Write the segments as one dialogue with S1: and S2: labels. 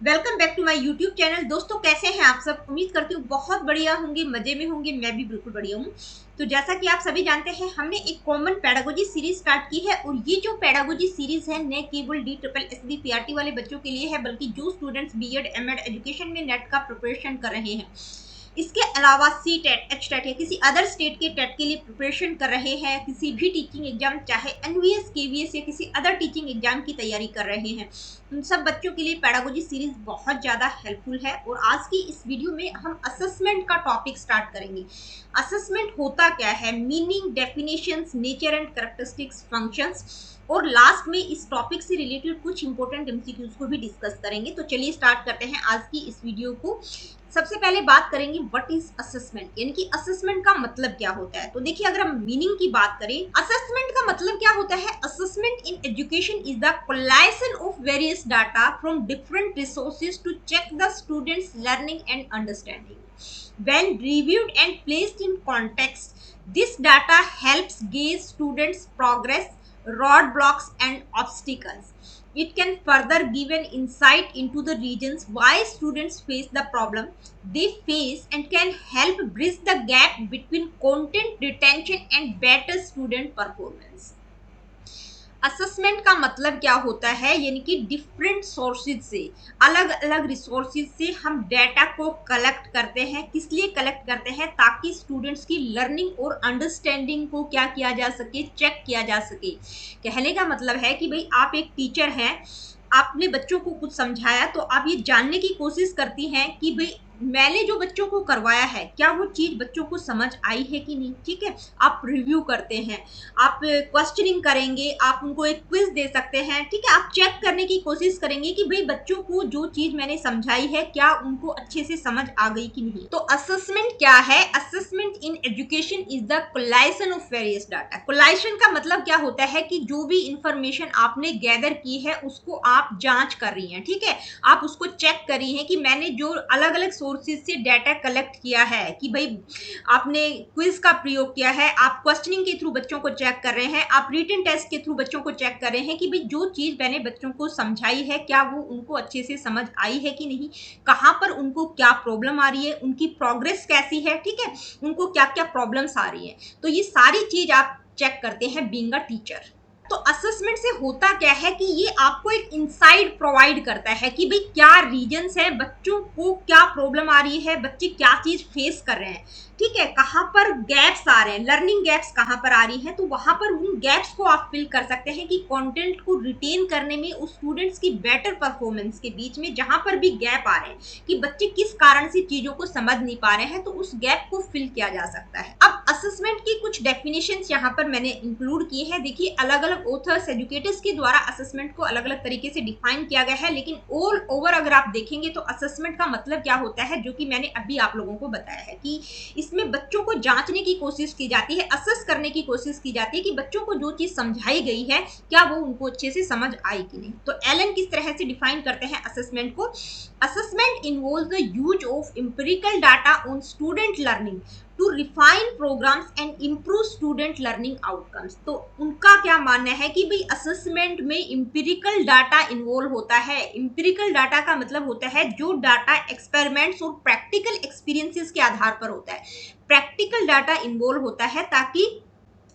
S1: Welcome back to my YouTube channel. दोस्तों, कैसे हैं आप सब? उम्मीद करती हूँ बहुत बढ़िया होंगे, मजे में होंगे। मैं भी बिल्कुल बढ़िया हूँ। तो जैसा कि आप सभी जानते हैं, हमने एक कॉमन पेडागोजी सीरीज स्टार्ट की है और ये जो पेडागोजी सीरीज है न केवल DSSB PRT वाले बच्चों के लिए है, बल्कि जो स्टूडेंट्स बीएड एमएड एजुकेशन में नेट का प्रिपरेशन कर रहे हैं, इसके अलावा सी टेट, एच टेट या किसी अदर स्टेट के टेट के लिए प्रिपरेशन कर रहे हैं, किसी भी टीचिंग एग्जाम, चाहे एनवीएस, केवीएस या किसी अदर टीचिंग एग्जाम की तैयारी कर रहे हैं, उन सब बच्चों के लिए पेडागोजी सीरीज बहुत ज़्यादा हेल्पफुल है। और आज की इस वीडियो में हम असेसमेंट का टॉपिक स्टार्ट करेंगे। असेसमेंट होता क्या है, meaning, definitions, nature and characteristics, functions, और लास्ट में इस टॉपिक से रिलेटेड कुछ इंपॉर्टेंट एमसीक्यूज को भी डिस्कस करेंगे। तो चलिए स्टार्ट करते हैं आज की इस वीडियो को। सबसे पहले बात करेंगे व्हाट इज असेसमेंट, यानी कि असेसमेंट का मतलब क्या होता है। तो देखिए, अगर हम मीनिंग की बात करें, असेसमेंट का मतलब क्या होता है। Assessment in education is the collection of various data from different resources to check the students learning and understanding. When reviewed and placed in context, this data helps gauge students' progress, roadblocks, and obstacles. It can further give an insight into the reasons why students face the problem they face and can help bridge the gap between content retention and better student performance. Assessment का मतलब क्या होता है, यानी कि different sources से, अलग अलग रिसोर्सेज से हम डेटा को कलेक्ट करते हैं। किस लिए कलेक्ट करते हैं? ताकि स्टूडेंट्स की लर्निंग और अंडरस्टैंडिंग को क्या किया जा सके, चेक किया जा सके। कहने का मतलब है कि भाई आप एक टीचर हैं, आपने बच्चों को कुछ समझाया, तो आप ये जानने की कोशिश करती हैं कि भाई मैंने जो बच्चों को करवाया है, क्या वो चीज बच्चों को समझ आई है कि नहीं। ठीक है, आप रिव्यू करते हैं, आप क्वेश्चनिंग करेंगे, आप उनको एक क्विज दे सकते हैं। ठीक है, आप चेक करने की कोशिश करेंगे कि भाई बच्चों को जो चीज मैंने समझाई है, क्या उनको अच्छे से समझ आ गई कि नहीं। तो असेसमेंट क्या है? Assessment in education is the collection of various data. Collection का मतलब क्या होता है कि जो भी इंफॉर्मेशन आपने गैदर की है, उसको आप जांच कर रही हैं। ठीक है, आप उसको चेक कर रही हैं कि मैंने जो अलग अलग सोर्सेज से डाटा कलेक्ट किया है, कि भाई आपने क्विज का प्रयोग किया है, आप क्वेश्चनिंग के थ्रू बच्चों को चेक कर रहे हैं, आप रिटन टेस्ट के थ्रू बच्चों को चेक कर रहे हैं कि भाई जो चीज मैंने बच्चों को समझाई है, क्या वो उनको अच्छे से समझ आई है कि नहीं, कहाँ पर उनको क्या प्रॉब्लम आ रही है, उनकी प्रोग्रेस कैसी है। ठीक है, उनको क्या क्या प्रॉब्लम्स आ रही है, तो ये सारी चीज आप चेक करते हैं बीइंग अ टीचर। तो असेसमेंट से होता क्या है कि ये आपको एक इंसाइट प्रोवाइड करता है कि भाई क्या रीजंस है, बच्चों को क्या प्रॉब्लम आ रही है, बच्चे क्या चीज फेस कर रहे हैं। ठीक है, कहाँ पर गैप्स आ रहे हैं, लर्निंग गैप्स कहाँ पर आ रही है, तो वहां पर उन गैप्स को आप फिल कर सकते हैं कि कंटेंट को रिटेन करने में उस स्टूडेंट्स की बेटर परफॉर्मेंस के बीच में जहां पर भी गैप आ रहे हैं, कि बच्चे किस कारण से चीजों को समझ नहीं पा रहे हैं, तो उस गैप को फिल किया जा सकता है। अब असेसमेंट की कुछ डेफिनेशंस यहाँ पर मैंने इंक्लूड किए हैं। देखिए, अलग अलग ऑथर्स, एजुकेटर्स के द्वारा असेसमेंट को अलग अलग तरीके से डिफाइन किया गया है, लेकिन ऑल ओवर अगर आप देखेंगे तो असेसमेंट का मतलब क्या होता है, जो कि मैंने अभी आप लोगों को बताया है कि इसमें बच्चों को जांचने की कोशिश की जाती है, असेस करने की कोशिश की जाती है कि बच्चों को जो चीज समझाई गई है, क्या वो उनको अच्छे से समझ आई कि नहीं। तो एलन किस तरह से डिफाइन करते हैं असेसमेंट को? Assessment involves the use of empirical data on student learning to refine programs and improve student learning outcomes. तो उनका क्या मानना है कि भाई असेसमेंट में इम्पिरिकल डाटा इन्वॉल्व होता है। इम्पिरिकल डाटा का मतलब होता है जो डाटा एक्सपेरिमेंट्स और प्रैक्टिकल एक्सपीरियंसेस के आधार पर होता है। प्रैक्टिकल डाटा इन्वॉल्व होता है ताकि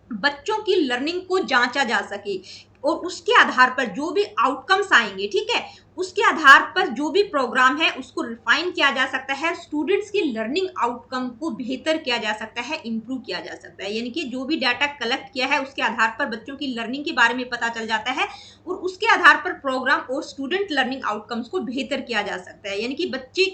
S1: बच्चों की लर्निंग को जांचा जा सके और उसके आधार पर जो भी आउटकम्स आएंगे, ठीक है, उसके आधार पर जो भी प्रोग्राम है उसको रिफाइन किया जा सकता है, स्टूडेंट्स की लर्निंग आउटकम को बेहतर किया जा सकता है, इंप्रूव किया जा सकता है। यानी कि जो भी डाटा कलेक्ट किया है उसके आधार पर बच्चों की लर्निंग के बारे में पता चल जाता है और उसके आधार पर प्रोग्राम और स्टूडेंट लर्निंग आउटकम्स को बेहतर किया जा सकता है। यानी कि बच्चे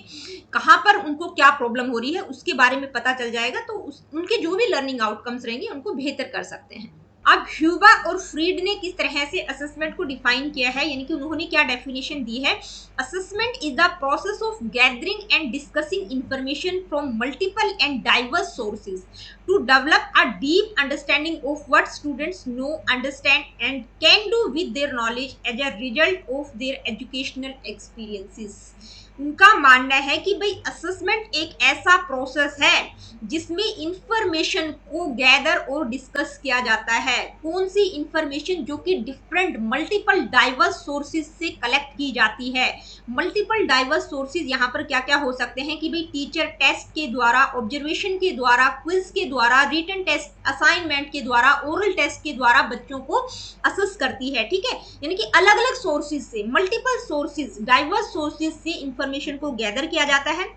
S1: कहाँ पर उनको क्या प्रॉब्लम हो रही है उसके बारे में पता चल जाएगा, तो उनके जो भी लर्निंग आउटकम्स रहेंगे उनको बेहतर कर सकते हैं। अब ह्यूबा और फ्रीड ने किस तरह से असेसमेंट को डिफाइन किया है, यानी कि उन्होंने क्या डेफिनेशन दी है? Assessment is the process of gathering and discussing information from multiple and diverse sources to develop a deep understanding of what students know, understand and can do with their knowledge as a result of their educational experiences. उनका मानना है कि भाई assessment एक ऐसा process है जिसमें information को गैदर और डिस्कस किया जाता है। कौन सी इंफॉर्मेशन? जो कि डिफरेंट मल्टीपल डाइवर्स सोर्सेज से कलेक्ट की जाती है। मल्टीपल डाइवर्स सोर्सेज यहाँ पर क्या क्या हो सकते हैं कि भाई टीचर टेस्ट के द्वारा, ऑब्जर्वेशन के द्वारा, क्विज के द्वारा, रिटन टेस्ट, असाइनमेंट के द्वारा, ओरल टेस्ट के द्वारा बच्चों को असेस करती है। ठीक है, यानी कि अलग अलग सोर्सेज से, मल्टीपल सोर्सेज, डाइवर्स सोर्सेज से इंफॉर्मेशन को गैदर किया जाता है।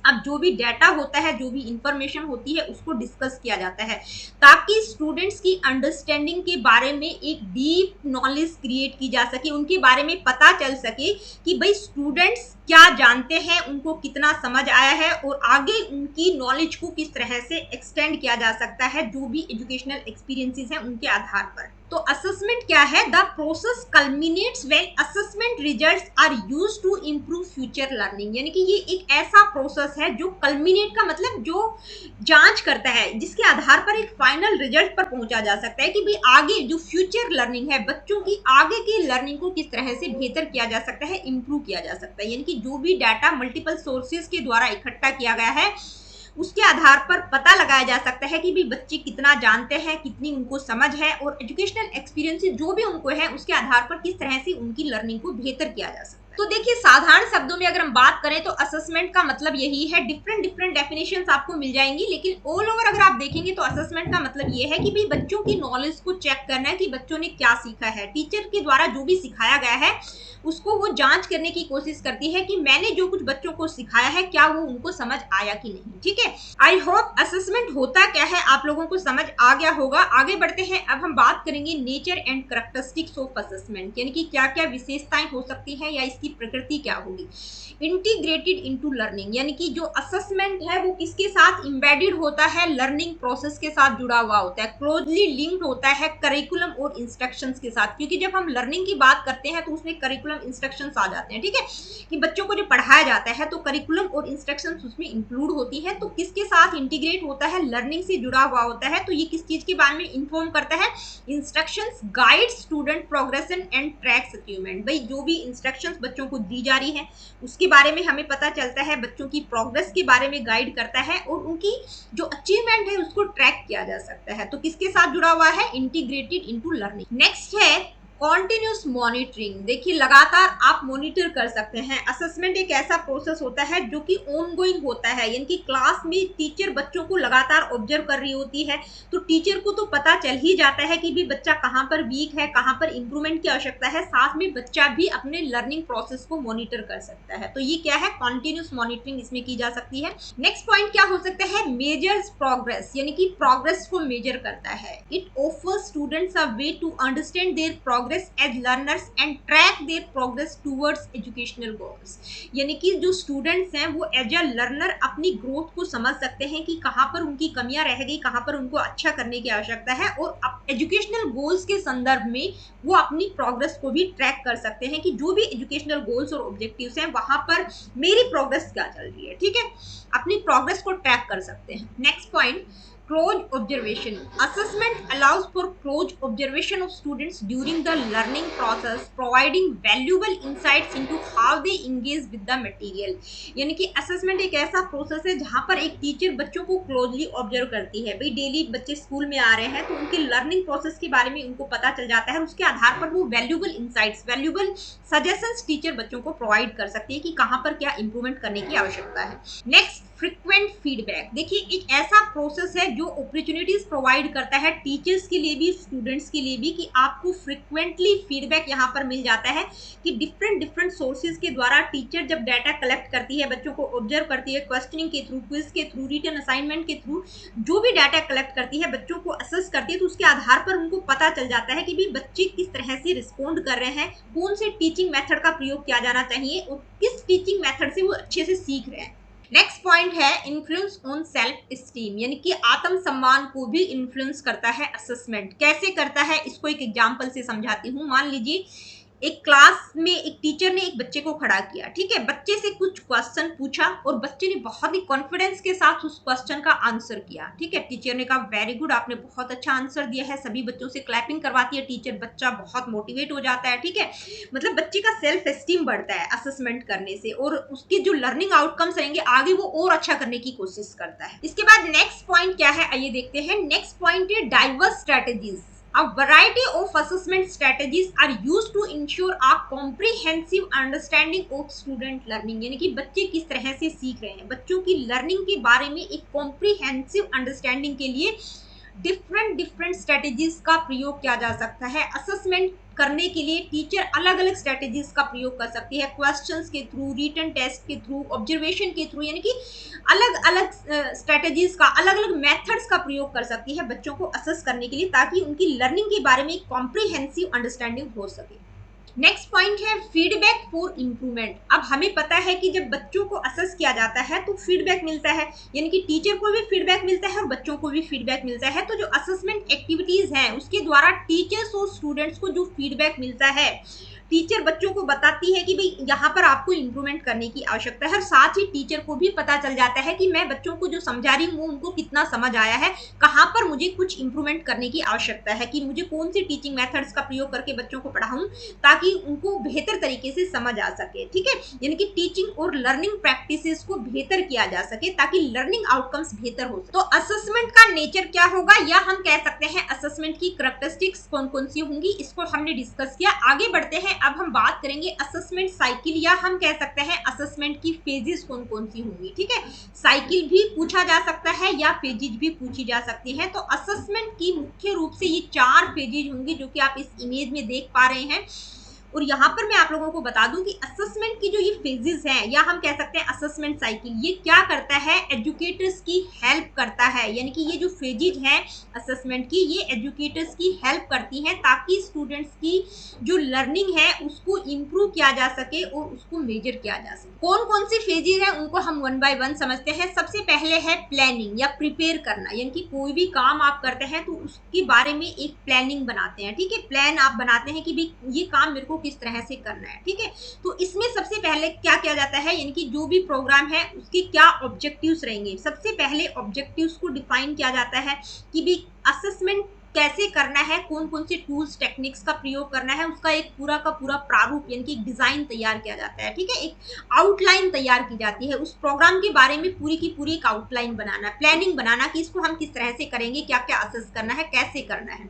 S1: अब जो भी डाटा होता है, जो भी इंफॉर्मेशन होती है, उसको डिस्कस किया जाता है ताकि स्टूडेंट्स की अंडरस्टैंडिंग के बारे में एक डीप नॉलेज क्रिएट की जा सके, उनके बारे में पता चल सके कि भाई स्टूडेंट्स क्या जानते हैं, उनको कितना समझ आया है और आगे उनकी नॉलेज को किस तरह से एक्सटेंड किया जा सकता है, जो भी एजुकेशनल एक्सपीरियंसेस हैं उनके आधार पर। तो असेसमेंट क्या है? The process culminates when assessment results are used to improve future learning. यानी कि ये एक ऐसा प्रोसेस है जो कल्मिनेट का मतलब जो जांच करता है, जिसके आधार पर एक फाइनल रिजल्ट पर पहुंचा जा सकता है कि भाई आगे जो फ्यूचर लर्निंग है, बच्चों की आगे की लर्निंग को किस तरह से बेहतर किया जा सकता है, इंप्रूव किया जा सकता है। यानी कि जो भी डाटा मल्टीपल सोर्सेज के द्वारा इकट्ठा किया गया है, उसके आधार पर पता लगाया जा सकता है कि भी बच्चे कितना जानते हैं, कितनी उनको समझ है, और एजुकेशनल एक्सपीरियंस जो भी उनको है उसके आधार पर किस तरह से उनकी लर्निंग को बेहतर किया जा सकता है। तो देखिए, साधारण शब्दों में अगर हम बात करें तो असेसमेंट का मतलब यही है। डिफरेंट डिफरेंट डेफिनेशंस आपको मिल जाएंगी, लेकिन ऑल ओवर अगर आप देखेंगे तो असेसमेंट का मतलब ये है कि भाई बच्चों की नॉलेज को चेक करना है कि बच्चों ने क्या सीखा है। टीचर के द्वारा जो भी सिखाया गया है उसको वो जांच करने की कोशिश करती है कि मैंने जो कुछ बच्चों को सिखाया है क्या वो उनको समझ आया कि नहीं। ठीक है, आई होप असेसमेंट होता क्या है आप लोगों को समझ आ गया होगा। आगे बढ़ते हैं, अब हम बात करेंगे nature and characteristics of assessment, यानी कि क्या क्या विशेषताएं हो सकती हैं या इसकी प्रकृति क्या होगी। इंटीग्रेटेड इनटू लर्निंग, यानी कि जो असेसमेंट है वो किसके साथ एम्बेडेड होता है? लर्निंग प्रोसेस के साथ जुड़ा हुआ होता है, क्लोजली लिंक्ड होता है करिकुलम और इंस्ट्रक्शंस के साथ। क्योंकि जब हम लर्निंग की बात करते हैं तो उसमें करिकुलम इंस्ट्रक्शंस आ जाते हैं। ठीक है, कि बच्चों को जो पढ़ाया जाता है तो करिकुलम और इंस्ट्रक्शंस उसमें इंक्लूड होती है। तो किसके साथ इंटीग्रेट होता है? लर्निंग से जुड़ा हुआ होता है। तो ये किस चीज के बारे में इन्फॉर्म करता है? Instructions guide student progression and tracks achievement. भाई जो भी इंस्ट्रक्शंस बच्चों को दी जा रही है उसके बारे में हमें पता चलता है, बच्चों की प्रोग्रेस के बारे में गाइड करता है और उनकी जो अचीवमेंट है उसको ट्रैक किया जा सकता है। तो किसके साथ जुड़ा हुआ है? Integrated into learning. नेक्स्ट है कॉन्टिन्यूस मॉनिटरिंग। देखिए, लगातार आप मॉनिटर कर सकते हैं। असेसमेंट एक ऐसा प्रोसेस होता है जो कि ऑनगोइंग होता है, यानी कि क्लास में टीचर बच्चों को लगातार ऑब्जर्व कर रही होती है। तो टीचर को तो पता चल ही जाता है कि भी बच्चा कहाँ पर वीक है, कहाँ पर इंप्रूवमेंट की आवश्यकता है। साथ में बच्चा भी अपने लर्निंग प्रोसेस को मॉनिटर कर सकता है। तो ये क्या है? कॉन्टिन्यूस मॉनिटरिंग इसमें की जा सकती है। नेक्स्ट पॉइंट क्या हो सकता है? मेजर्स प्रोग्रेस, यानी कि प्रोग्रेस को मेजर करता है। It offers students a way to understand their progress as learners and track their progress towards educational goals. यानी कि जो स्टूडेंट्स हैं वो एज अ लर्नर अपनी ग्रोथ को समझ सकते हैं कि कहाँ पर उनकी कमियां रह गई, कहाँ पर उनको अच्छा करने की आवश्यकता है, और एजुकेशनल गोल्स के संदर्भ में वो अपनी प्रोग्रेस को भी ट्रैक कर सकते हैं कि जो भी एजुकेशनल गोल्स और ऑब्जेक्टिव्स हैं वहां पर मेरी प्रोग्रेस क्या चल रही है। ठीक है, अपनी प्रोग्रेस को ट्रैक कर सकते हैं। Next point, close observation. Assessment allows for close observation of students during the learning process, providing valuable insights into how they engage with the material. यानी कि असेसमेंट एक ऐसा प्रोसेस है जहां पर एक टीचर बच्चों को क्लोजली ऑब्जर्व करती है। भाई डेली बच्चे स्कूल में आ रहे हैं तो उनके लर्निंग प्रोसेस के बारे में उनको पता चल जाता है, उसके आधार पर वो valuable insights, valuable suggestions teacher बच्चों को प्रोवाइड कर सकती है कि कहां पर क्या इंप्रूवमेंट करने की आवश्यकता है। Next, frequent feedback. देखिए, एक ऐसा प्रोसेस है जो अपॉर्चुनिटीज प्रोवाइड करता है टीचर्स के लिए भी, स्टूडेंट्स के लिए भी, कि आपको फ्रीक्वेंटली फीडबैक यहाँ पर मिल जाता है कि डिफरेंट डिफरेंट सोर्सेज के द्वारा टीचर जब डाटा कलेक्ट करती है, बच्चों को ऑब्जर्व करती है, क्वेश्चनिंग के थ्रू, क्विज के थ्रू, रिटन असाइनमेंट के थ्रू, जो भी डाटा कलेक्ट करती है, बच्चों को असेस करती है, तो उसके आधार पर उनको पता चल जाता है कि भी बच्चे किस तरह से रिस्पॉन्ड कर रहे हैं, कौन से टीचिंग मेथड का प्रयोग किया जाना चाहिए और किस टीचिंग मेथड से वो अच्छे से सीख रहे हैं। नेक्स्ट पॉइंट है इन्फ्लुएंस ऑन सेल्फ स्टीम, यानी कि आत्म सम्मान को भी इन्फ्लुएंस करता है असेसमेंट। कैसे करता है इसको एक एग्जांपल से समझाती हूँ। मान लीजिए एक क्लास में एक टीचर ने एक बच्चे को खड़ा किया, ठीक है, बच्चे से कुछ क्वेश्चन पूछा और बच्चे ने बहुत ही कॉन्फिडेंस के साथ उस क्वेश्चन का आंसर किया, ठीक है। टीचर ने कहा वेरी गुड, आपने बहुत अच्छा आंसर दिया है, सभी बच्चों से क्लैपिंग करवाती है टीचर, बच्चा बहुत मोटिवेट हो जाता है, ठीक है। मतलब बच्चे का सेल्फ एस्टीम बढ़ता है असेसमेंट करने से, और उसके जो लर्निंग आउटकम्स रहेंगे आगे वो और अच्छा करने की कोशिश करता है। इसके बाद नेक्स्ट पॉइंट क्या है, आइए देखते हैं। नेक्स्ट पॉइंट है diverse strategies. A variety of assessment strategies are used to ensure a comprehensive understanding of student learning, यानी कि बच्चे किस तरह से सीख रहे हैं, बच्चों की लर्निंग के बारे में एक कॉम्प्रिहेंसिव अंडरस्टैंडिंग के लिए डिफरेंट डिफरेंट स्ट्रेटेजीज का प्रयोग किया जा सकता है। असेसमेंट करने के लिए टीचर अलग अलग स्ट्रेटेजीज का प्रयोग कर सकती है, क्वेश्चंस के थ्रू, रिटन टेस्ट के थ्रू, ऑब्जर्वेशन के थ्रू, यानी कि अलग अलग स्ट्रेटेजीज का, अलग अलग मेथड्स का प्रयोग कर सकती है बच्चों को असेस करने के लिए, ताकि उनकी लर्निंग के बारे में एक कॉम्प्रिहेंसिव अंडरस्टैंडिंग हो सके। नेक्स्ट पॉइंट है फीडबैक फॉर इम्प्रूवमेंट। अब हमें पता है कि जब बच्चों को असेस किया जाता है तो फीडबैक मिलता है, यानी कि टीचर को भी फीडबैक मिलता है और बच्चों को भी फीडबैक मिलता है। तो जो असेसमेंट एक्टिविटीज हैं उसके द्वारा टीचर्स और स्टूडेंट्स को जो फीडबैक मिलता है, टीचर बच्चों को बताती है कि भाई यहाँ पर आपको इम्प्रूवमेंट करने की आवश्यकता है, और साथ ही टीचर को भी पता चल जाता है कि मैं बच्चों को जो समझा रही हूँ वो उनको कितना समझ आया है, कहाँ पर मुझे कुछ इम्प्रूवमेंट करने की आवश्यकता है, कि मुझे कौन सी टीचिंग मेथड्स का प्रयोग करके बच्चों को पढ़ाऊं ताकि उनको बेहतर तरीके से समझ आ सके, ठीक है। यानी कि टीचिंग और लर्निंग प्रैक्टिसेस को बेहतर किया जा सके ताकि लर्निंग आउटकम्स बेहतर हो सके। तो असेसमेंट का नेचर क्या होगा, या हम कह सकते हैं असेसमेंट की कैरेक्टरिस्टिक्स कौन कौन सी होंगी, इसको हमने डिस्कस किया। आगे बढ़ते हैं, अब हम बात करेंगे असेसमेंट साइकिल, या हम कह सकते हैं असेसमेंट की फेजेस कौन कौन सी होंगी, ठीक है। साइकिल भी पूछा जा सकता है या फेजेज भी पूछी जा सकती है। तो असेसमेंट की मुख्य रूप से ये 4 फेजेज होंगे जो कि आप इस इमेज में देख पा रहे हैं। और यहाँ पर मैं आप लोगों को बता दूं कि असेसमेंट की जो ये फेजेस हैं, या हम कह सकते हैं असेसमेंट साइकिल, ये क्या करता है, एजुकेटर्स की हेल्प करता है। यानी कि ये जो फेजेज हैं असेसमेंट की, ये एजुकेटर्स की हेल्प करती हैं ताकि स्टूडेंट्स की जो लर्निंग है उसको इम्प्रूव किया जा सके और उसको मेजर किया जा सके। कौन कौन सी फेजेज हैं उनको हम वन बाय वन समझते हैं। सबसे पहले है प्लानिंग या प्रिपेयर करना, यानी कि कोई भी काम आप करते हैं तो उसके बारे में एक प्लानिंग बनाते हैं, ठीक है। प्लान आप बनाते हैं कि भी ये काम मेरे को किस तरह से करना है, ठीक है। तो इसमें सबसे पहले क्या किया जाता है, यानी कि जो भी प्रोग्राम है उसके क्या ऑब्जेक्टिव्स रहेंगे। सबसे पहले ऑब्जेक्टिव्स को डिफाइन किया जाता है कि भी असेसमेंट कैसे करना है, कौन कौन से टूल्स टेक्निक्स का प्रयोग करना है, उसका एक पूरा का पूरा प्रारूप यानी कि एक डिजाइन तैयार किया जाता है, ठीक है। एक आउटलाइन तैयार की जाती है, उस प्रोग्राम के बारे में पूरी की पूरी एक आउटलाइन बनाना, प्लानिंग बनाना कि इसको हम किस तरह से करेंगे, क्या क्या असेस करना है, कैसे करना है।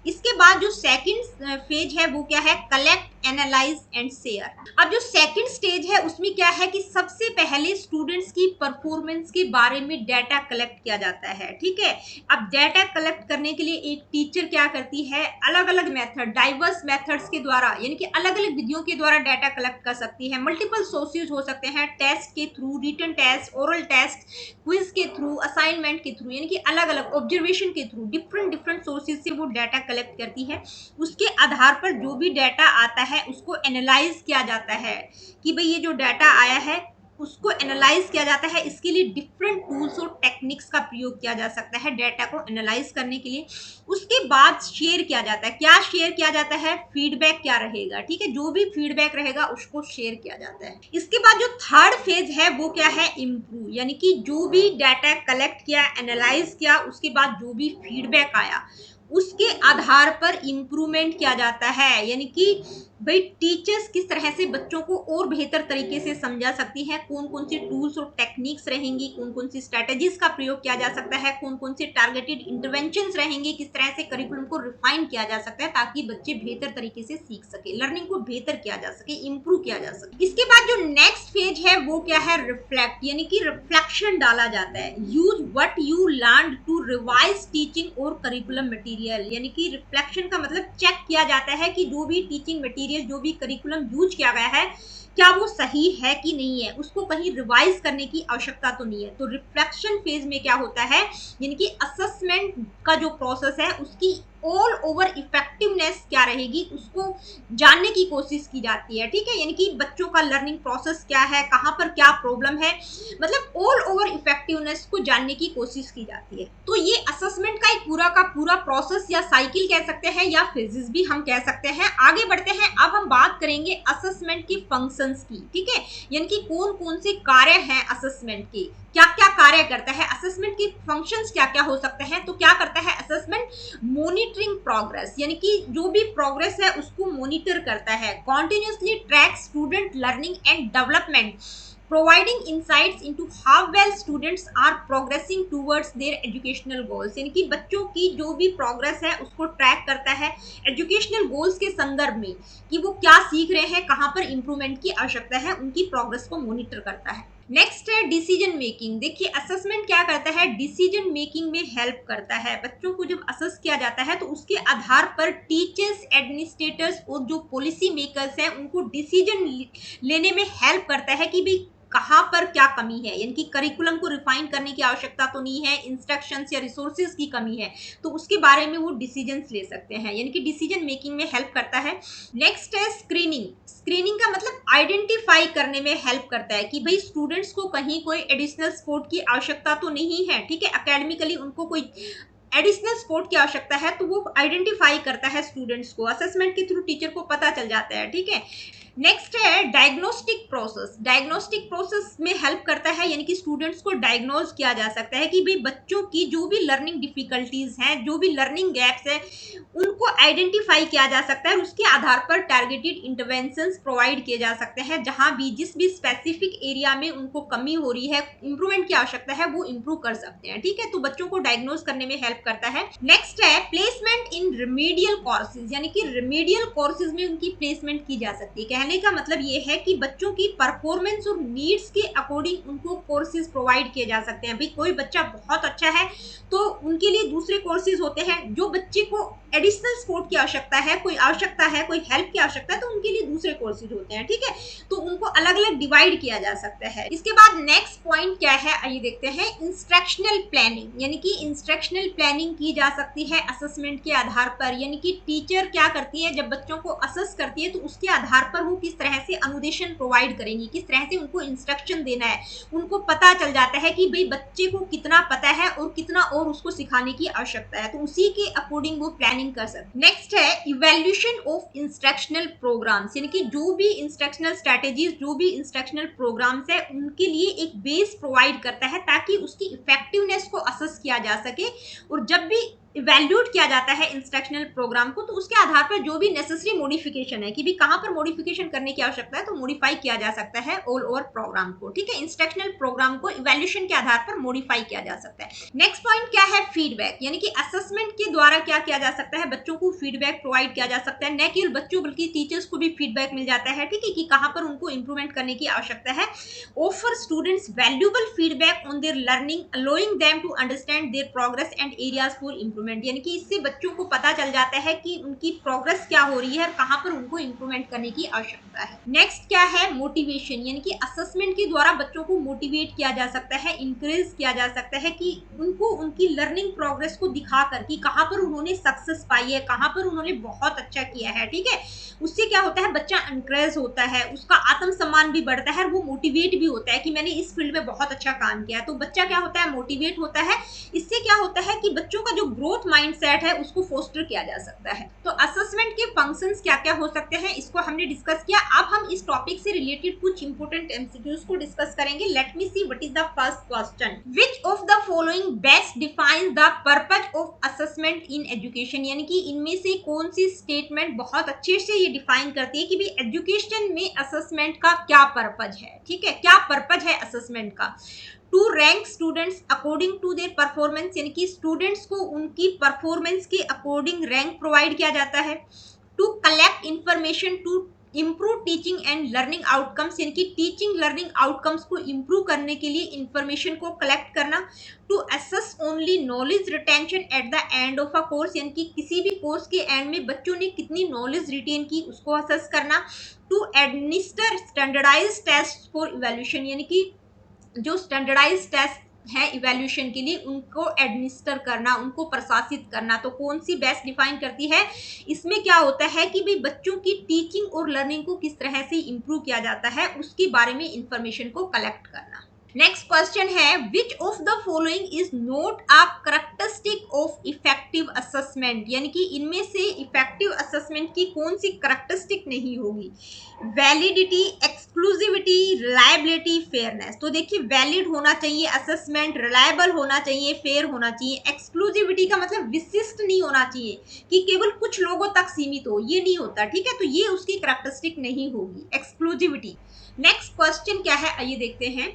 S1: इसके बाद जो सेकंड फेज है वो क्या है, कलेक्ट, एनालाइज एंड शेयर। अब जो सेकंड स्टेज है उसमें क्या है कि सबसे पहले स्टूडेंट्स की परफॉर्मेंस के बारे में डाटा कलेक्ट किया जाता है, ठीक है। अब डाटा कलेक्ट करने के लिए एक टीचर क्या करती है, अलग अलग मेथड, डाइवर्स मेथड्स के द्वारा, यानी कि अलग अलग विधियों के द्वारा डाटा कलेक्ट कर सकती है। मल्टीपल सोर्सेज हो सकते हैं, टेस्ट के through, written test, oral test, quiz के थ्रू, असाइनमेंट के थ्रू, यानी कि अलग अलग ऑब्जर्वेशन के थ्रू, डिफरेंट डिफरेंट सोर्सेज से वो डाटा कलेक्ट करती है। उसके आधार पर जो भी डाटा आता है उसको एनालाइज किया जाता है कि भाई ये जो डाटा आया है उसको एनालाइज किया जाता है। इसके लिए डिफरेंट टूल्स और टेक्निक्स का प्रयोग किया जा सकता है डाटा को एनालाइज करने के लिए। उसके बाद शेयर किया जाता है। क्या शेयर किया जाता है, फीडबैक क्या रहेगा, ठीक है, जो भी फीडबैक रहेगा उसको शेयर किया जाता है। इसके बाद जो थर्ड फेज है वो क्या है, इम्प्रूव, यानी कि जो भी डाटा कलेक्ट किया, एनालाइज किया, उसके बाद जो भी फीडबैक आया उसके आधार पर इम्प्रूवमेंट किया जाता है। यानी कि भाई टीचर्स किस तरह से बच्चों को और बेहतर तरीके से समझा सकती है, कौन कौन सी टूल्स और टेक्निक्स रहेंगी, कौन कौन सी स्ट्रेटेजीज का प्रयोग किया जा सकता है, कौन कौन से टारगेटेड इंटरवेंशंस रहेंगे, किस तरह से करिकुलम को रिफाइन किया जा सकता है ताकि बच्चे बेहतर तरीके से सीख सके, लर्निंग को बेहतर किया जा सके, इंप्रूव किया जा सके। इसके बाद जो नेक्स्ट फेज है वो क्या है, रिफ्लेक्ट, यानी कि रिफ्लेक्शन डाला जाता है। Use what you learn to revise teaching और करिकुलम मटेरियल, यानी कि रिफ्लेक्शन का मतलब चेक किया जाता है कि जो भी टीचिंग मटेरियल, जो भी करिकुलम यूज किया गया है, क्या वो सही है कि नहीं है, उसको कहीं रिवाइज करने की आवश्यकता तो नहीं है। तो रिफ्लेक्शन फेज में क्या होता है, यानी कि असेसमेंट का जो प्रोसेस है उसकी ऑल ओवर इफेक्टिवनेस क्या रहेगी उसको जानने की कोशिश की जाती है। ठीक है, यानी कि बच्चों का लर्निंग प्रोसेस क्या है, कहाँ पर क्या प्रॉब्लम है, मतलब ऑल ओवर इफेक्टिवनेस को जानने की कोशिश की जाती है। तो ये असेसमेंट का एक पूरा का पूरा प्रोसेस या साइकिल कह सकते हैं या फेजेस भी हम कह सकते हैं। आगे बढ़ते हैं, अब हम बात करेंगे असेसमेंट की फंक्शंस की। ठीक है, यानी कि कौन कौन से कार्य हैं असेसमेंट के, क्या क्या कार्य करता है असेसमेंट की, फंक्शंस क्या क्या हो सकते हैं। तो क्या करता है असेसमेंट, मॉनिटरिंग प्रोग्रेस, यानी कि जो भी प्रोग्रेस है उसको मॉनिटर करता है, continuously track student learning and development, providing insights into how well students are progressing towards their educational goals, यानी कि बच्चों की जो भी प्रोग्रेस है उसको ट्रैक करता है एजुकेशनल गोल्स के संदर्भ में, कि वो क्या सीख रहे हैं, कहाँ पर इंप्रूवमेंट की आवश्यकता है, उनकी प्रोग्रेस को मॉनिटर करता है। नेक्स्ट है डिसीजन मेकिंग। देखिए असेसमेंट क्या करता है, डिसीजन मेकिंग में हेल्प करता है। बच्चों को जब असेस किया जाता है तो उसके आधार पर टीचर्स, एडमिनिस्ट्रेटर्स और जो पॉलिसी मेकर्स हैं उनको डिसीजन लेने में हेल्प करता है कि भाई कहाँ पर क्या कमी है, यानी कि करिकुलम को रिफाइन करने की आवश्यकता तो नहीं है, इंस्ट्रक्शंस या रिसोर्सेज की कमी है, तो उसके बारे में वो डिसीजंस ले सकते हैं, यानी कि डिसीजन मेकिंग में हेल्प करता है। नेक्स्ट है स्क्रीनिंग। स्क्रीनिंग का मतलब आइडेंटिफाई करने में हेल्प करता है कि भाई स्टूडेंट्स को कहीं कोई एडिशनल सपोर्ट की आवश्यकता तो नहीं है। ठीक है, एकेडमिकली उनको कोई एडिशनल सपोर्ट की आवश्यकता है तो वो आइडेंटिफाई करता है स्टूडेंट्स को, असेसमेंट के थ्रू टीचर को पता चल जाता है। ठीक है, नेक्स्ट है डायग्नोस्टिक प्रोसेस। डायग्नोस्टिक प्रोसेस में हेल्प करता है, यानी कि स्टूडेंट्स को डायग्नोज किया जा सकता है कि भाई बच्चों की जो भी लर्निंग डिफिकल्टीज हैं, जो भी लर्निंग गैप्स है, उनको आइडेंटिफाई किया जा सकता है और उसके आधार पर टारगेटेड इंटरवेंशंस प्रोवाइड किए जा सकते हैं, जहां भी जिस भी स्पेसिफिक एरिया में उनको कमी हो रही है, इंप्रूवमेंट की आवश्यकता है, वो इंप्रूव कर सकते हैं। ठीक है, तो बच्चों को डायग्नोज करने में हेल्प करता है। नेक्स्ट है प्लेसमेंट इन रिमेडियल कोर्सेज, यानी कि रिमेडियल कोर्सेज में उनकी प्लेसमेंट की जा सकती है। कहने का मतलब ये है कि बच्चों की परफॉर्मेंस और नीड्स के अकॉर्डिंग उनको कोर्सेज प्रोवाइड किए जा सकते हैं। भाई कोई बच्चा बहुत अच्छा है तो उनके लिए दूसरे कोर्सेज होते हैं, जो बच्चे को एडिशनल सपोर्ट की आवश्यकता है, कोई आवश्यकता है, कोई हेल्प की आवश्यकता है, तो उनके लिए दूसरे कोर्सेज होते हैं। ठीक है, तो उनको अलग अलग डिवाइड किया जा सकता है। इसके बाद नेक्स्ट पॉइंट क्या है, आइए देखते हैं, इंस्ट्रक्शनल प्लानिंग, यानी कि इंस्ट्रक्शनल प्लानिंग की जा सकती है असेसमेंट के आधार पर। यानी कि टीचर क्या करती है, जब बच्चों को असेस करती है तो उसके आधार पर वो किस तरह से अनुदेशन प्रोवाइड करेंगी, किस तरह से उनको इंस्ट्रक्शन देना है, उनको पता चल जाता है कि भाई बच्चे को कितना पता है और कितना और उसको सिखाने की आवश्यकता है, तो उसी के अकॉर्डिंग वो प्लानिंग कर सकते हैं। नेक्स्ट है इवैल्यूएशन ऑफ इंस्ट्रक्शनल प्रोग्राम्स, यानी कि जो भी इंस्ट्रक्शनल स्ट्रेटेजीज, जो भी इंस्ट्रक्शनल प्रोग्राम्स है, उनके लिए एक बेस प्रोवाइड करता है ताकि उसकी इफेक्टिवनेस को असेस किया जा सके। और जब भी इवैल्यूएट किया जाता है इंस्ट्रक्शनल प्रोग्राम को, तो उसके आधार पर जो भी नेसेसरी मॉडिफिकेशन है कि भी कहां पर मॉडिफिकेशन करने की आवश्यकता है, तो मॉडिफाई किया जा सकता है ऑल ओवर प्रोग्राम को। ठीक है, इंस्ट्रक्शनल प्रोग्राम को इवैल्यूएशन के आधार पर मॉडिफाई किया जा सकता है। नेक्स्ट पॉइंट क्या है, फीडबैक, यानी कि असेसमेंट के द्वारा क्या किया जा सकता है, बच्चों को फीडबैक प्रोवाइड किया जा सकता है, न केवल बच्चों बल्कि टीचर्स को भी फीडबैक मिल जाता है। ठीक है, कि कहां पर उनको इंप्रूवमेंट करने की आवश्यकता है। Offer students valuable feedback on their learning, allowing them to understand their progress and areas for improvement, यानी कि इससे बच्चों को पता चल जाता है कि उनकी प्रोग्रेस क्या हो रही है और कहां पर उनको इंप्रूवमेंट करने की आवश्यकता है। नेक्स्ट क्या है, मोटिवेशन, यानी कि असेसमेंट के द्वारा बच्चों को मोटिवेट किया जा सकता है, इंकरेज किया जा सकता है कि उनको उनकी लर्निंग प्रोग्रेस को दिखा कर कि कहां पर उन्होंने सक्सेस पाई है, कहां पर उन्होंने बहुत अच्छा किया है। ठीक है, उससे क्या होता है, बच्चा इंकरेज होता है, उसका आत्मसम्मान भी बढ़ता है और वो मोटिवेट भी होता है कि मैंने इस फील्ड में बहुत अच्छा काम किया है, तो बच्चा क्या होता है, मोटिवेट होता है। इससे क्या होता है कि बच्चों का जो ग्रोथ माइंडसेट है उसको फोस्टर किया जा सकता है। तो असेसमेंट के फंक्शंस क्या क्या हो सकते हैं, इसको हमने डिस्कस किया। अब हम इस टॉपिक से रिलेटेड कुछ इंपोर्टेंट एमसीक्यूज को डिस्कस करेंगे। Let me see what is the first question, which of the following best defines the purpose of assessment in education, यानी कि इनमें से कौन सी स्टेटमेंट बहुत अच्छे से ये डिफाइन करती है कि भाई एजुकेशन में असेसमेंट का क्या पर्पज है। ठीक है, क्या पर्पज है असेसमेंट का। To rank students according to their performance, यानी कि स्टूडेंट्स को उनकी परफॉर्मेंस के अकॉर्डिंग रैंक प्रोवाइड किया जाता है। To collect information to improve teaching and learning outcomes, यानी कि टीचिंग लर्निंग आउटकम्स को इम्प्रूव करने के लिए इंफॉर्मेशन को कलेक्ट करना। To assess only knowledge retention at the end of a course, यानी कि किसी भी कोर्स के एंड में बच्चों ने कितनी नॉलेज रिटेन की उसको असेस करना। To administer standardize test for evaluation, यानी कि जो स्टैंडर्डाइज टेस्ट है इवैल्यूएशन के लिए उनको एडमिनिस्टर करना, उनको प्रशासित करना। तो कौन सी बेस्ट डिफाइन करती है, इसमें क्या होता है कि भाई बच्चों की टीचिंग और लर्निंग को किस तरह से इंप्रूव किया जाता है उसके बारे में इंफॉर्मेशन को कलेक्ट करना। नेक्स्ट क्वेश्चन है which of the following is not a characteristic of effective assessment, यानी कि इनमें से इफेक्टिव असेसमेंट की कौन सी करैक्टरिस्टिक नहीं होगी। Validity, exclusivity, reliability, fairness. तो देखिए वैलिड होना चाहिए असेसमेंट, रिलायबल होना चाहिए, फेयर होना चाहिए। एक्सक्लूसिविटी का मतलब विशिष्ट नहीं होना चाहिए कि केवल कुछ लोगों तक सीमित हो, ये नहीं होता, ठीक है, तो ये उसकी करैक्टरिस्टिक नहीं होगी एक्सक्लूसिविटी। नेक्स्ट क्वेश्चन क्या है आइए देखते हैं।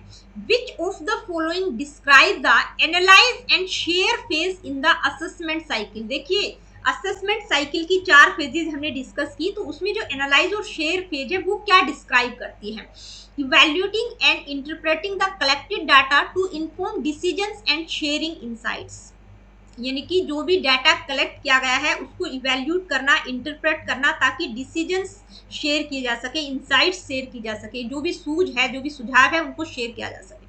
S1: Which of the following describe the analyze and share phase in the assessment cycle। देखिए असेसमेंट साइकिल की 4 फेजेज हमने डिस्कस की, तो उसमें जो एनालाइज और शेयर फेज है वो क्या डिस्क्राइब करती है। Evaluating and interpreting the collected data to inform decisions and sharing insights, यानी कि जो भी डाटा कलेक्ट किया गया है उसको इवैल्यूएट करना, इंटरप्रेट करना, ताकि डिसीजंस शेयर किए जा सके, इनसाइट्स शेयर की जा सके, जो भी सूझ है, जो भी सुझाव है उनको शेयर किया जा सके।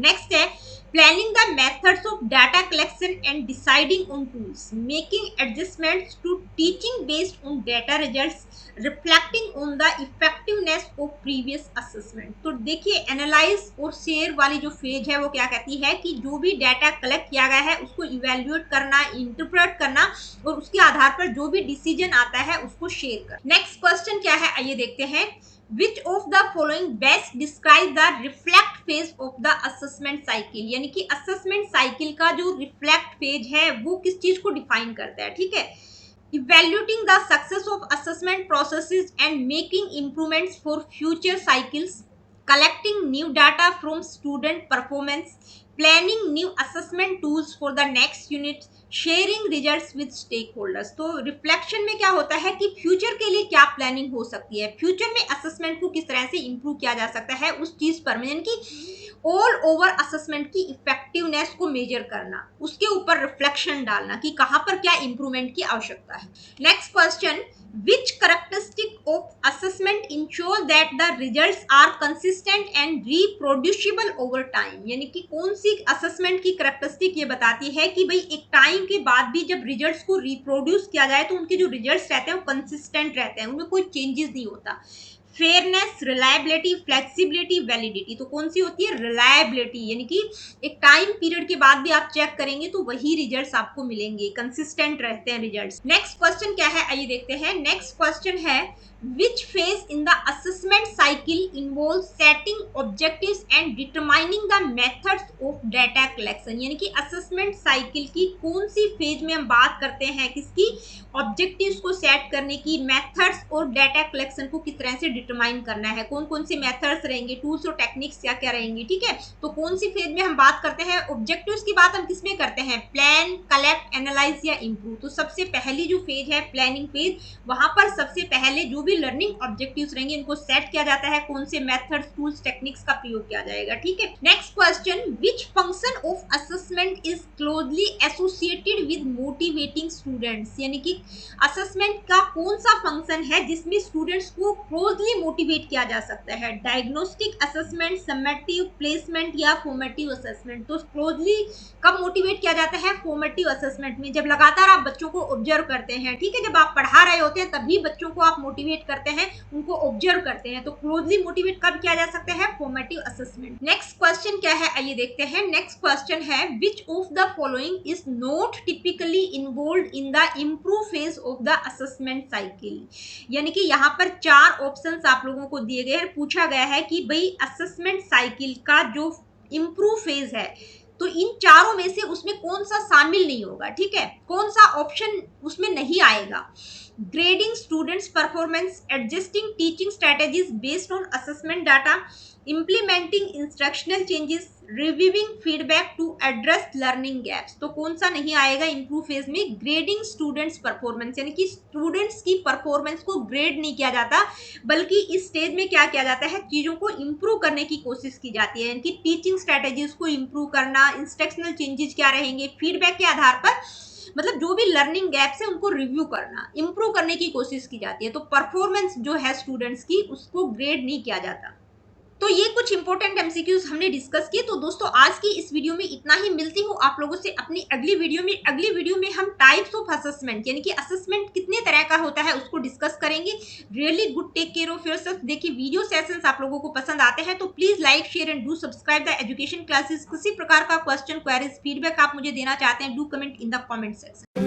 S1: नेक्स्ट है planning the methods of data collection and deciding on tools, making adjustments to teaching based on data results, reflecting on the effectiveness of previous assessment. तो देखिए एनालाइज और शेयर वाली जो फेज है वो क्या कहती है कि जो भी डाटा कलेक्ट किया गया है उसको इवैल्यूएट करना, इंटरप्रेट करना और उसके आधार पर जो भी डिसीजन आता है उसको शेयर कर। नेक्स्ट क्वेश्चन क्या है आइए देखते हैं। Which of the following best describe the reflect phase of the assessment cycle, यानी कि assessment cycle का जो reflect phase है वो किस चीज को डिफाइन करता है, ठीक है। Evaluating the success of assessment processes and making improvements for future cycles, collecting new data from student performance, planning new assessment tools for the next unit, sharing results with stakeholders. तो reflection में क्या होता है कि future के लिए क्या planning हो सकती है, फ्यूचर में असेसमेंट को किस तरह से इंप्रूव किया जा सकता है उस चीज पर, यानी कि ऑल ओवर असेसमेंट की इफेक्टिवनेस को मेजर करना, उसके ऊपर रिफ्लेक्शन डालना कि कहां पर क्या इंप्रूवमेंट की आवश्यकता है। Next question which characteristic of assessment ensure that the results are consistent and reproducible over time, यानी कि कौन सी असेसमेंट की कैरेक्टरिस्टिक ये बताती है कि भाई एक टाइम के बाद भी जब रिजल्ट्स को रिप्रोड्यूस किया जाए तो उनके जो रिजल्ट्स रहते हैं वो कंसिस्टेंट रहते हैं, उनमें कोई चेंजेस नहीं होता। Fairness, reliability, flexibility, validity. तो कौन सी होती है, रिलायबिलिटी, यानी कि एक टाइम पीरियड के बाद भी आप चेक करेंगे तो वही रिजल्ट्स आपको मिलेंगे, कंसिस्टेंट रहते हैं रिजल्ट्स। नेक्स्ट क्वेश्चन क्या है आइए देखते हैं। नेक्स्ट क्वेश्चन है which phase in the assessment cycle involves setting objectives and determining the methods of data collection, यानी कि असेसमेंट साइकिल की कौन सी फेज में हम बात करते हैं किसकी, ऑब्जेक्टिव्स को सेट करने की, मेथड्स और डाटा कलेक्शन को किस तरह से डिटरमाइन करना है, कौन कौन से मेथड्स रहेंगे, टूल्स और टेक्निक्स क्या क्या रहेंगी, ठीक है। तो कौन सी फेज में हम बात करते हैं, ऑब्जेक्टिव्स की बात हम किसमें करते हैं, प्लान, कलेक्ट, एनालाइज या इंप्रूव। तो सबसे पहली जो फेज है प्लानिंग फेज, वहां पर सबसे पहले जो भी लर्निंग ऑब्जेक्टिव्स रहेंगे इनको सेट किया जाता है, कौन से मेथड्स, टूल्स, टेक्निक्स का प्रयोग किया जाएगा, ठीक है। Next question which function of assessment is closely associated with motivating students, यानी कि असेसमेंट का कौन सा फंक्शन है जिसमें स्टूडेंट्स को क्लोजली मोटिवेट किया जा सकता है, डायग्नोस्टिक असेसमेंट, समेटिव, प्लेसमेंट या फॉर्मेटिव असेसमेंट। तो क्लोजली कब मोटिवेट किया जाता है, फॉर्मेटिव असेसमेंट में, जब लगातार आप बच्चों को ऑब्जर्व करते हैं, ठीक है, जब आप पढ़ा रहे होते हैं तभी बच्चों को आप मोटिवेट करते हैं, उनको ऑब्जर्व करते हैं। तो क्लोजली मोटिवेट कब किया जा सकता है, फॉर्मेटिव असेसमेंट। नेक्स्ट क्वेश्चन क्या है आइए देखते हैं। नेक्स्ट क्वेश्चन है which of the following is not typically involved in the improve phase of the assessment cycle, यानी कि यहाँ पर 4 ऑप्शंस आप लोगों को दिए गए हैं, पूछा गया है कि भाई असेसमेंट साइकिल का जो इंप्रूव फेज है तो इन चारों में से उसमें कौन सा शामिल नहीं होगा, ठीक है, कौन सा ऑप्शन उसमें नहीं आएगा। grading students performance, adjusting teaching strategies based on assessment data, implementing instructional changes, reviewing feedback to address learning gaps। तो कौन सा नहीं आएगा इंप्रूव फेज में? ग्रेडिंग स्टूडेंट्स परफॉर्मेंस, यानी कि स्टूडेंट्स की परफॉर्मेंस को ग्रेड नहीं किया जाता, बल्कि इस स्टेज में क्या किया जाता है, चीजों को इंप्रूव करने की कोशिश की जाती है, यानी कि टीचिंग स्ट्रेटेजीज को इंप्रूव करना, इंस्ट्रक्शनल चेंजेस क्या रहेंगे, फीडबैक के आधार पर मतलब जो भी लर्निंग गैप्स है उनको रिव्यू करना, इंप्रूव करने की कोशिश की जाती है। तो परफॉर्मेंस जो है स्टूडेंट्स की उसको ग्रेड नहीं किया जाता। तो ये कुछ इंपॉर्टेंट एमसीक्यूज हमने डिस्कस किए। तो दोस्तों आज की इस वीडियो में इतना ही, मिलती हूँ आप लोगों से अपनी अगली वीडियो में। अगली वीडियो में हम टाइप्स ऑफ असेसमेंट, यानी कि असेसमेंट कितने तरह का होता है उसको डिस्कस करेंगे। Really good, take care of yourself. देखिए वीडियो सेशंस आप लोगों को पसंद आते हैं तो please like, share and do subscribe the education classes. किसी प्रकार का क्वेश्चन, क्वेरीज, फीडबैक आप मुझे देना चाहते हैं, do comment in the comment section.